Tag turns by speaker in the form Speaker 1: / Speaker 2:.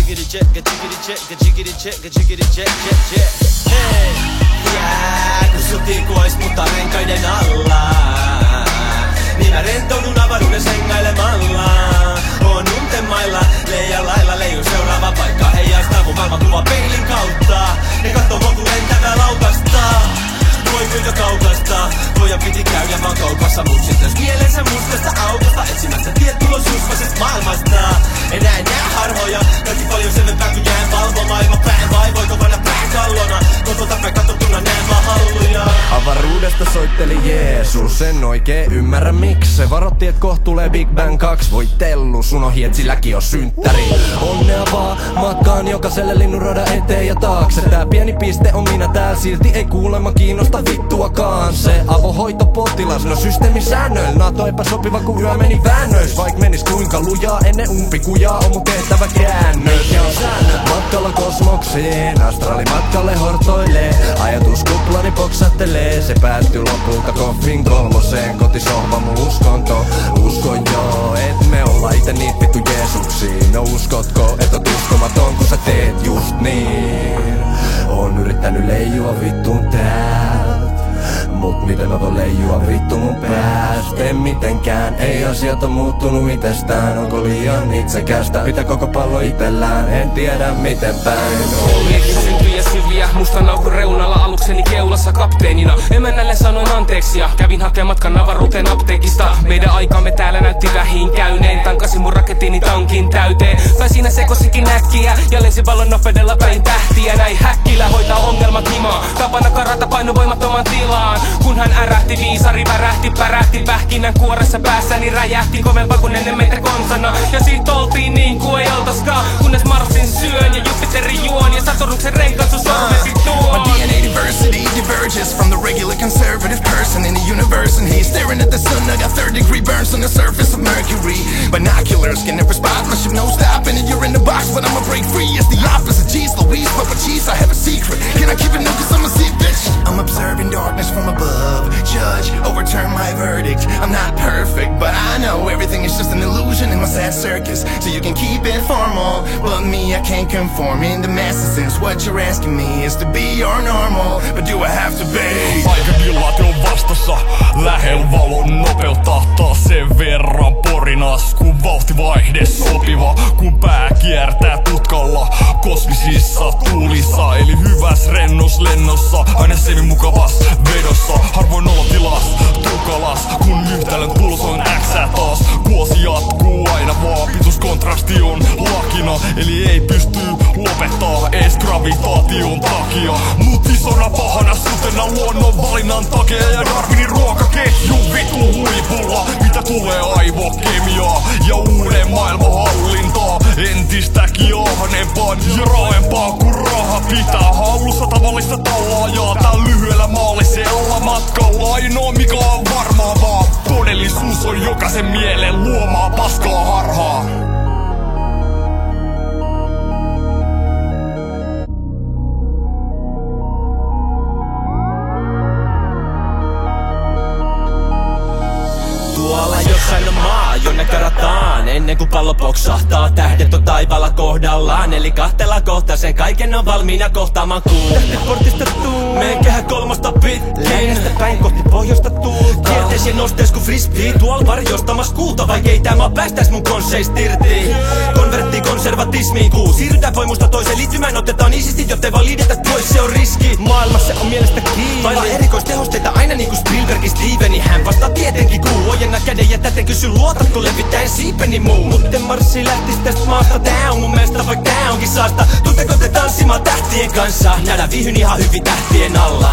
Speaker 1: jiggity check, jiggity check, jiggity check. Hei, jää, kun sut ois mutta renkaiden alla. Niin mä rentoudun avaruuden sengailemalla. Oon untemailla, leijän lailla leijun seuraava paikka. Heijastaa mun maailmankuva peilin kautta. Ne kattoo mua kun lentävää lautasta. Voi myydä kaupasta, pojan piti käydä vaan kaupassa. Mut sit jos mielensä mustasta autosta etsimässä tiet tulos usvasesta maailmasta. Enää harhoja, kaikki paljon selvempää kun jään valvomaan. Ilman pään vai voiko panna pään kallona. Kotota päin katsottuna näen vaan halluja.
Speaker 2: Avaruudesta soitteli Jeesus, en oikein ymmärrä miksi. Se varotti et koht tulee Big Bang 2. Voi tellu, sun ohi et silläkin on synttäri. Onnea vaan, matkaan jokaiselle linnunradan eteen ja taakse. Tää pieni piste on minä täällä, silti ei kuulemma kiinnosta vittuakaan. Se avohoitopotilas, no systeemin säännöillä. NATO epäsopiva kun yö meni väännöis. Vaik menis kuinka lujaa, ennen umpikujaa on mun tehtävä käännös. Ja on säännöt matkalla kosmoksiin, astraalimatkalle hortoilee. Ajatuskuplani poksattelee, se päättyy lopulta koffin 3. Kotisohva mun uskonto. Uskon joo, et me olla ite niit vittu Jeesuksiin. No uskotko, et oot uskomaton kun sä teet just niin. Oon yrittänyt leijua vittuun täältä. Mut miten mä voin leijua vittu mun päästä? En mitenkään, ei asiat on muuttunut itsestään. Onko liian itsekästä? Pitää koko pallo itellään, en tiedä miten päin.
Speaker 3: Miekin syntyjä syviä, mustan aukon reunalla alukseni keulassa kapteenina. Emännälle sanoin anteeksi ja kävin hakea matkan avaruuteen apteekista. Meidän aikamme täällä näytti vähin käyneen. Tankasin mun raketini tankin täyteen. Tai siinä sekosikin äkkiä ja lensin pallon nopeudella päin tähtiä. Näin häkkillä hoitaa ongelmat himaa. Tapana karata painovoimattoman tilaan. Kun hän ärähti, viisari pärähti pähkinän kuoressa päässäni räjähti kovempaa kuin ennen meitä konsana. Ja siitä oltiin niin kuin ei oltaskaan, kunnes Marsin syön ja Jupiterin juon ja Saturnuksen renkaisu sormesi tuon.
Speaker 4: My DNA diversity diverges from the regular conservative person in the universe, and he's staring at the sun. I got 3rd-degree burns on the surface of Mercury. Binoculars can never spot my ship, no stopping, and you're in the box, but I'ma break free. It's the opposite, geez Louise, but with cheese I have a secret. Can I keep it new cause I'm a sick bitch? I'm observing darkness from above. Judge, overturn my verdict. I'm not perfect, but I know everything is just an illusion in my sad circus. So you can keep it formal, but me I can't conform in the masses. Since what you're asking me is to be your normal, but do I have to be?
Speaker 5: Aikakillaat on vastassa, lähellä valon nopeuttaa taas sen verran porinas. Kun vauhtivaihde sopiva, kun pää kiertää tutkalla kosmisissa tuulissa. Eli hyväs rennos lennossa, aina semi-mukavas vedossa. Harvoin olotilas, tukalas, kun yhtälön tulos on X taas. Vuosi jatkuu aina vaan, pituskontrasti on lakina. Eli ei pysty lopettaa ees gravitaation takia. Mut isona pahana sutena luonnon valinnan takia. Ja Darwinin ruokaketju vittu huipulla. Mitä tulee aivokemiaa ja uuden maailman hallintaa. Entistäkin ahneempaa ja raaempaa kun raha pitää hallussa tavallista tallaajaa. Tää lyhyellä maallisella matkalla ainoa mikä on varmaa vaan todellisuus on jokaisen mielen luomaa paskaa harhaa.
Speaker 1: Tuolla jossain on maa, jonne karataan ennen kuin pallo poksahtaa. Tähdet on taivaalla kohdallaan, eli kahtella kohta sen kaiken on valmiina kohtaamaan kuun. Tähdeportista tuu, meen kehä 3 pitkin. Lännestä päin kohti pohjoista tuulta. Kierteis ja nosteis ku frisbee, tuolla varjostamas kuulta. Vaik ei tää maa päästäis mun konseista irti. Konvertti konservatismiin kuu. Siirrytään voimusta toiseen liittymään, otetaan isisti, jottei vaan liidetä pois, se on riski. Maailmassa se on mielestä kiinni. Vailla erikoistehosteita aina niinku Spielbergin Steveni. Hän vastaa tietenkin kuu. Ojenna käden ja täten kysy luotatko levittäen siipeni muu. Mutten marssi lähtis tästä maasta down. Mun mielestä vaik tää onkin saasta. Tutteko te tanssimaan tähtien kanssa? Nähdään vihyn ihan hyvin tähtien alla.